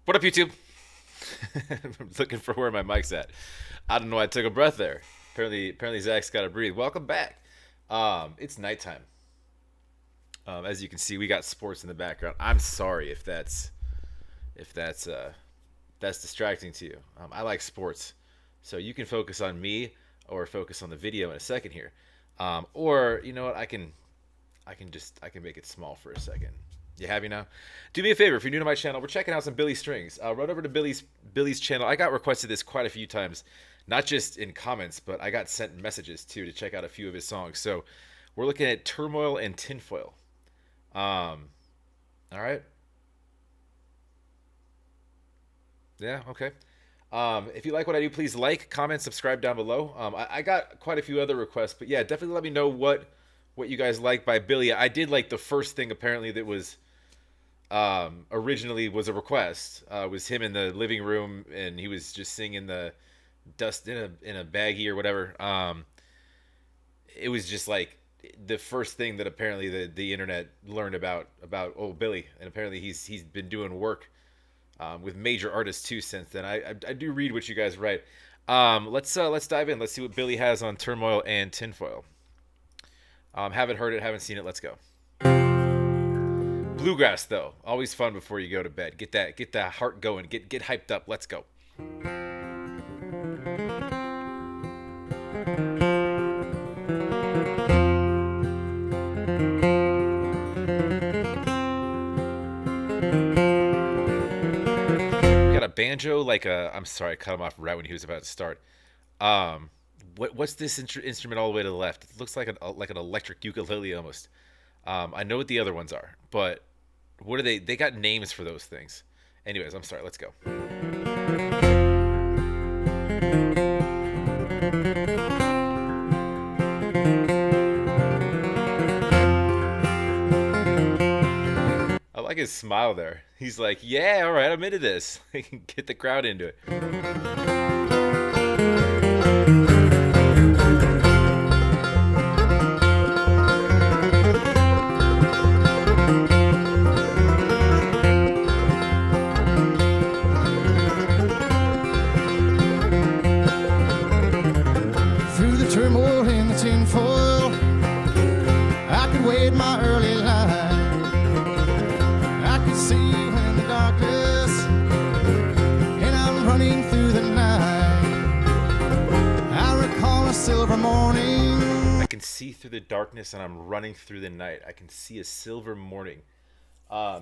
What up, YouTube? I'm looking for where my mic's at. I don't know. I took a breath there. Apparently Zach's got to breathe. Welcome back. It's nighttime. As you can see, we got sports in the background. I'm sorry if that's distracting to you. I like sports, so you can focus on me or focus on the video in a second here. Or you know what? I can make it small for a second. You happy now? Do me a favor, if you're new to my channel, we're checking out some Billy strings. Run over to Billy's channel. I got requested this quite a few times, not just in comments, but I got sent messages too to check out a few of his songs. So we're looking at Turmoil and Tinfoil. All right. Yeah. Okay. If you like what I do, please like, comment, subscribe down below. I got quite a few other requests, but yeah, definitely let me know what you guys like by Billy. I did like the first thing apparently that was originally was a request. Was him in the living room and he was just singing the dust in a baggie or whatever. It was just like the first thing that apparently the internet learned about old Billy, and apparently he's been doing work with major artists too since then. I do read what you guys write. Let's dive in. Let's see what Billy has on Turmoil and Tinfoil. Haven't heard it, haven't seen it. Let's go. Bluegrass though, always fun before you go to bed. Get that heart going. Get hyped up. Let's go. Got a banjo like a. I'm sorry, I cut him off right when he was about to start. What's this instrument all the way to the left? It looks like an electric ukulele almost. I know what the other ones are, but what are they? They got names for those things. Anyways, I'm sorry. Let's go. I like his smile there. He's like, yeah, all right, I'm into this. I can get the crowd into it. Turmoil in the tinfoil, I could wait my early light. I could see you in the darkness, and I'm running through the night. I recall a silver morning. I can see through the darkness, and I'm running through the night. I can see a silver morning.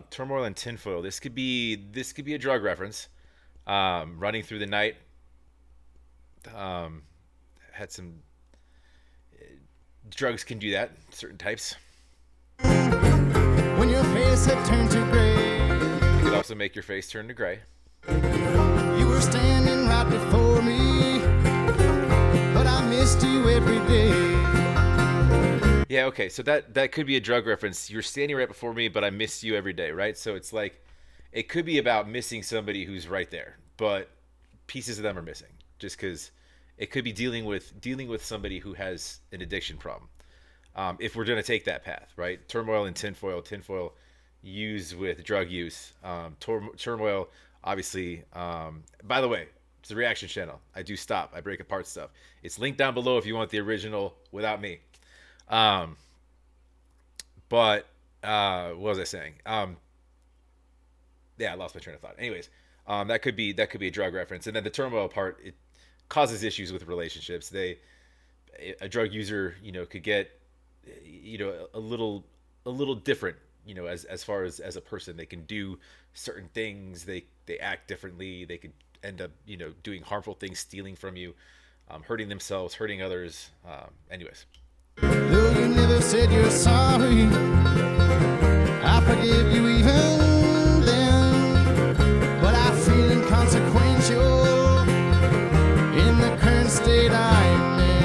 Turmoil and Tinfoil. This could be a drug reference. Running through the night. Had some. Drugs can do that, certain types. When your face had turned to gray, it could also make your face turn to gray. You were standing right before me, but I missed you every day. Yeah, okay, so that could be a drug reference. You're standing right before me, but I missed you every day, right? So it's like, it could be about missing somebody who's right there, but pieces of them are missing, just because it could be dealing with somebody who has an addiction problem. If we're going to take that path, right? Turmoil and Tinfoil used with drug use. Turmoil, obviously. By the way, it's a reaction channel. I do stop. I break apart stuff. It's linked down below if you want the original without me. But what was I saying? Yeah, I lost my train of thought. Anyways, that could be a drug reference, and then the Turmoil part, it causes issues with relationships. A drug user, could get, a little different, as far as a person. They can do certain things. They act differently. They could end up, doing harmful things, stealing from you, hurting themselves, hurting others. Anyways. Though you never said you're sorry, I forgive you even then. But I feel inconsequential in the current state I'm in.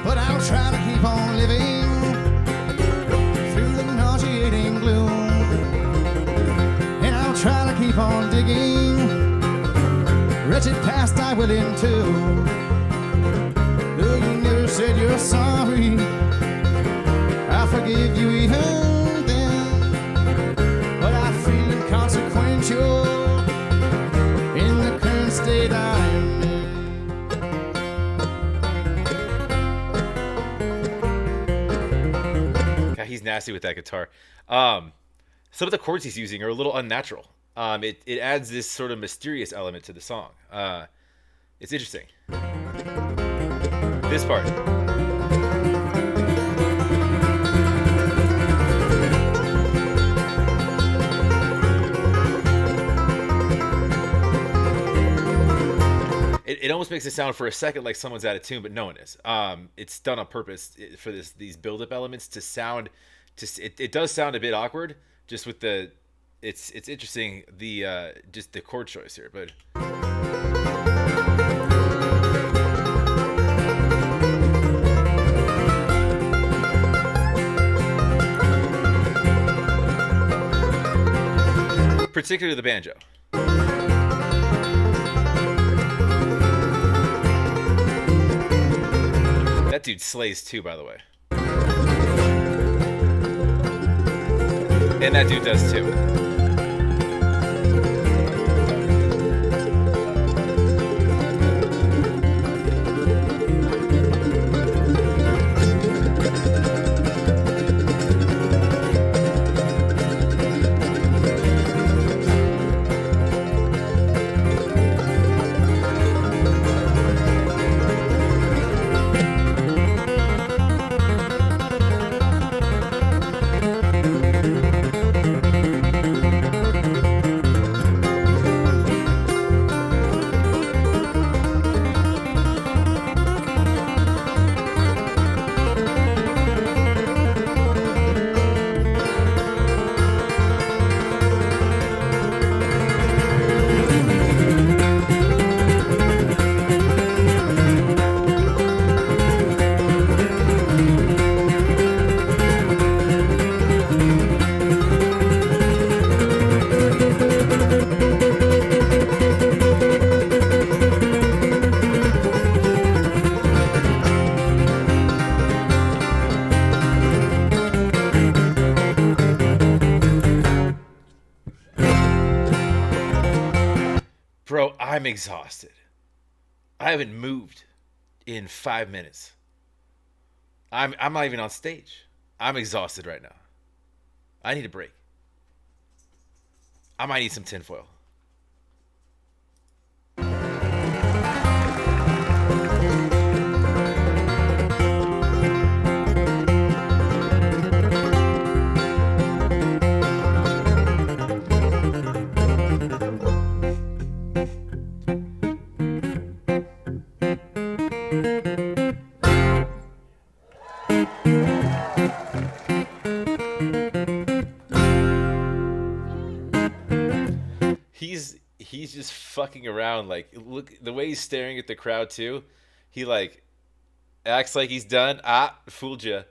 But I'll try to keep on living through the nauseating gloom, and I'll try to keep on digging Wretched past I will into. Though you never said you're sorry, I forgive you even then. But I feel inconsequential in the current state I'm in. God, he's nasty with that guitar. Some of the chords he's using are a little unnatural. It adds this sort of mysterious element to the song. It's interesting. This part. It almost makes it sound for a second like someone's out of tune, but no one is. It's done on purpose for these build-up elements to sound. It does sound a bit awkward, just with the. It's interesting just the chord choice here, but. Particularly the banjo. That dude slays too, by the way. And that dude does too. Bro, I'm exhausted. I haven't moved in 5 minutes. I'm not even on stage. I'm exhausted right now. I need a break. I might need some tinfoil. He's just fucking around. Like, look the way he's staring at the crowd too. He like acts like he's done. Ah, fooled you.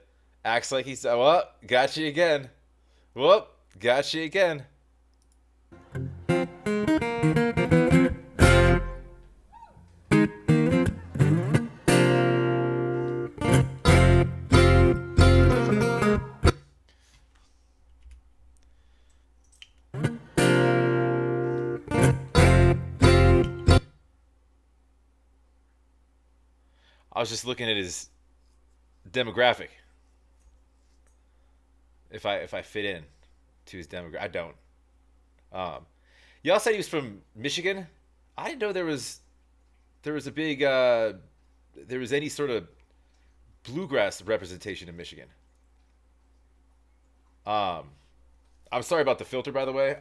Acts like he's well, got you again. Whoop, got you again. I was just looking at his demographic. If I fit in to his demographic, I don't. Y'all said he was from Michigan. I didn't know there was a big there was any sort of bluegrass representation in Michigan. Um, I'm sorry about the filter, by the way.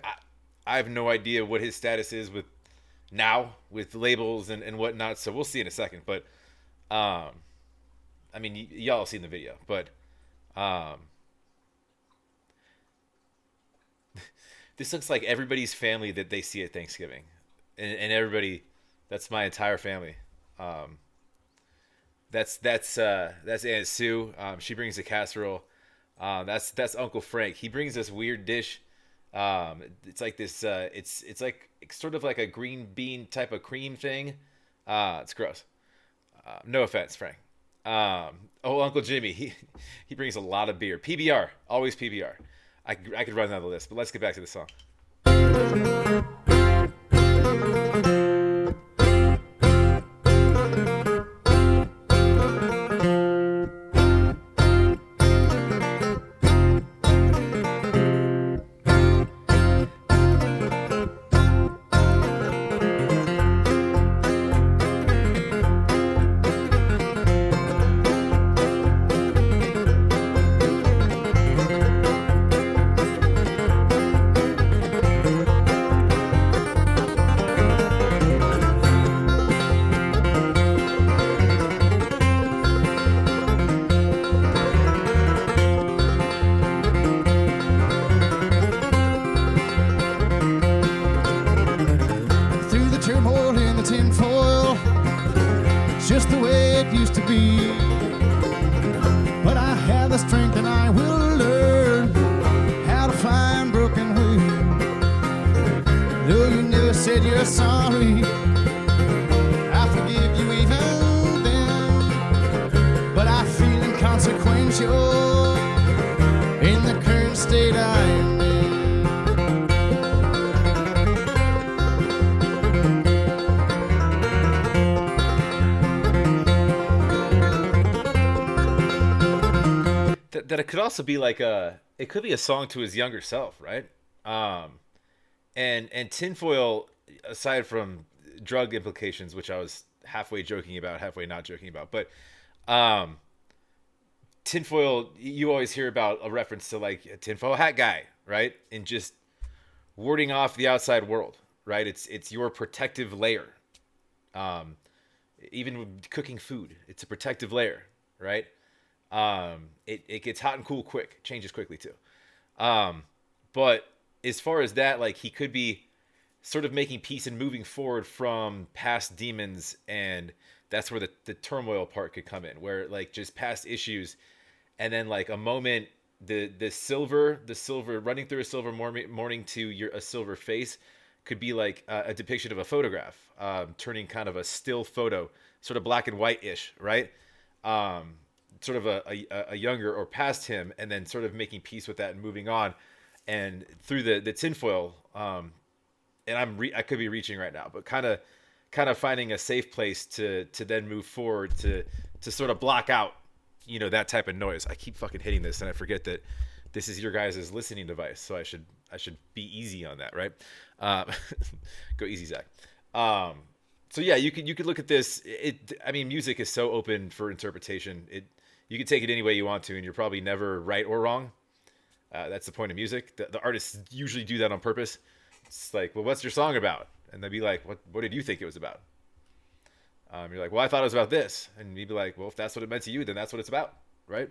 I have no idea what his status is with with labels and whatnot. So we'll see in a second. But I mean, y'all have seen the video, but um, this looks like everybody's family that they see at Thanksgiving, and everybody. That's my entire family. Um, that's Aunt Sue. She brings a casserole. That's Uncle Frank. He brings this weird dish. It's like this. It's like sort of like a green bean type of cream thing. It's gross. No offense, Frank. Oh, Uncle Jimmy, he brings a lot of beer. PBR, always PBR. I could run down the list, but let's get back to the song. Through the turmoil in the tinfoil, it's just the way it used to be. But I have the strength and I will learn how to fly on broken wings. Though you never said you're sorry, I forgive you even then. But I feel inconsequential in the current state I am in. That it could also be like it could be a song to his younger self, right? Um, and tinfoil, aside from drug implications, which I was halfway joking about, halfway not joking about, but um, tinfoil, you always hear about a reference to like a tinfoil hat guy, right? And just warding off the outside world, right? It's your protective layer. Um, Even with cooking food, it's a protective layer, right? It gets hot and cool quick, changes quickly too. Um, but as far as that, like he could be sort of making peace and moving forward from past demons, and that's where the turmoil part could come in, where like just past issues, and then like a moment, the silver running through a silver morning to your a silver face could be like a depiction of a photograph, turning kind of a still photo, sort of black and white ish, right? Um, Sort of a younger or past him, and then sort of making peace with that and moving on, and through the tinfoil. And I could be reaching right now, but kind of finding a safe place to then move forward to sort of block out, that type of noise. I keep fucking hitting this, and I forget that this is your guys' listening device, so I should be easy on that, right? Um, Go easy, Zach. Um, so yeah, you could look at this. I mean, music is so open for interpretation. You can take it any way you want to, and you're probably never right or wrong. That's the point of music. The artists usually do that on purpose. It's like, well, what's your song about? And they'll be like, what did you think it was about? You're like, well, I thought it was about this, and you'd be like, well, if that's what it meant to you, then that's what it's about, right?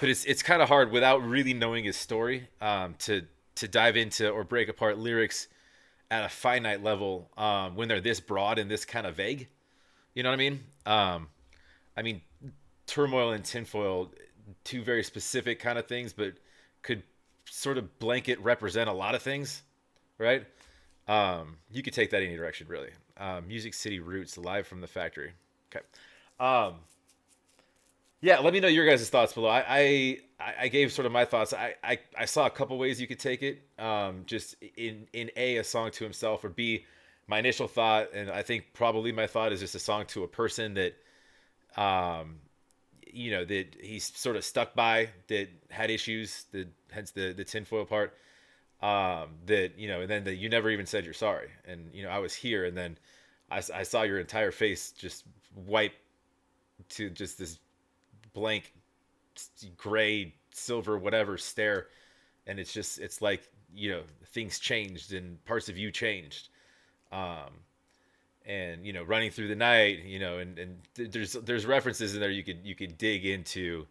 But it's kind of hard without really knowing his story, to dive into or break apart lyrics at a finite level, when they're this broad and this kind of vague. You know what I mean? I mean, turmoil and tinfoil, two very specific kind of things, but could sort of blanket represent a lot of things, right? You could take that any direction, really. Music City Roots, live from the factory. Okay. Um, yeah, let me know your guys' thoughts below. I gave sort of my thoughts. I saw a couple ways you could take it. Just in a song to himself, or B, my initial thought, and I think probably my thought is just a song to a person that um that he's sort of stuck by, that had issues, that hence the tinfoil part. That and then that you never even said you're sorry, and I was here, and then I saw your entire face just wipe to just this blank gray silver whatever stare, and it's like things changed and parts of you changed, um and running through the night, and there's references in there you could dig into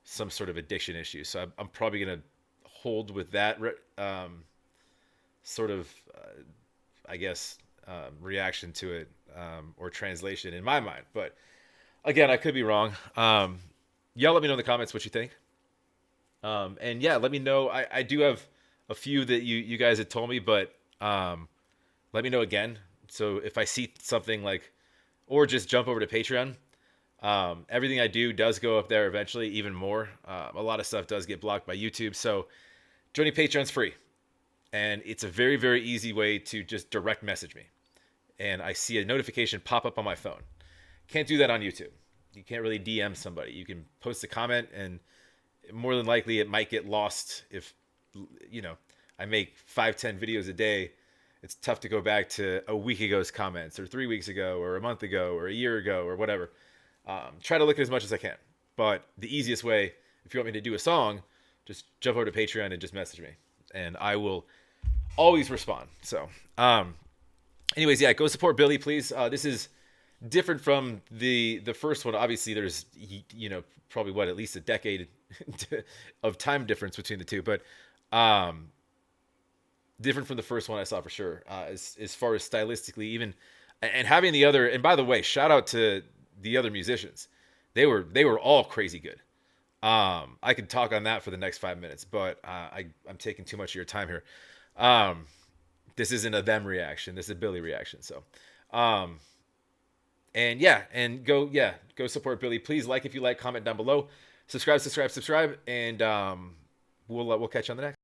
some sort of addiction issue. So I'm probably gonna hold with that sort of I guess reaction to it. or translation in my mind. But again, I could be wrong. Y'all let me know in the comments what you think. And yeah, let me know. I do have a few that you guys had told me, but let me know again. So if I see something like, or just jump over to Patreon. Everything I do does go up there eventually, even more. A lot of stuff does get blocked by YouTube. So joining Patreon's free. And it's a very, very easy way to just direct message me. And I see a notification pop up on my phone. Can't do that on YouTube. You can't really DM somebody. You can post a comment, and more than likely it might get lost if, you know, I make 5, 10 videos a day. It's tough to go back to a week ago's comments, or 3 weeks ago, or a month ago, or a year ago, or whatever. Try to look at as much as I can. But the easiest way, if you want me to do a song, just jump over to Patreon and just message me, and I will always respond. So, anyways, yeah, go support Billy, please. This is different from the first one. Obviously, there's probably what, at least a decade of time difference between the two, but different from the first one I saw for sure. As far as stylistically, even, and having the other. And by the way, shout out to the other musicians. They were all crazy good. I could talk on that for the next 5 minutes, but I'm taking too much of your time here. This isn't a them reaction. This is a Billy reaction. So, and yeah, and go support Billy. Please like if you like, comment down below, subscribe, and we'll catch you on the next.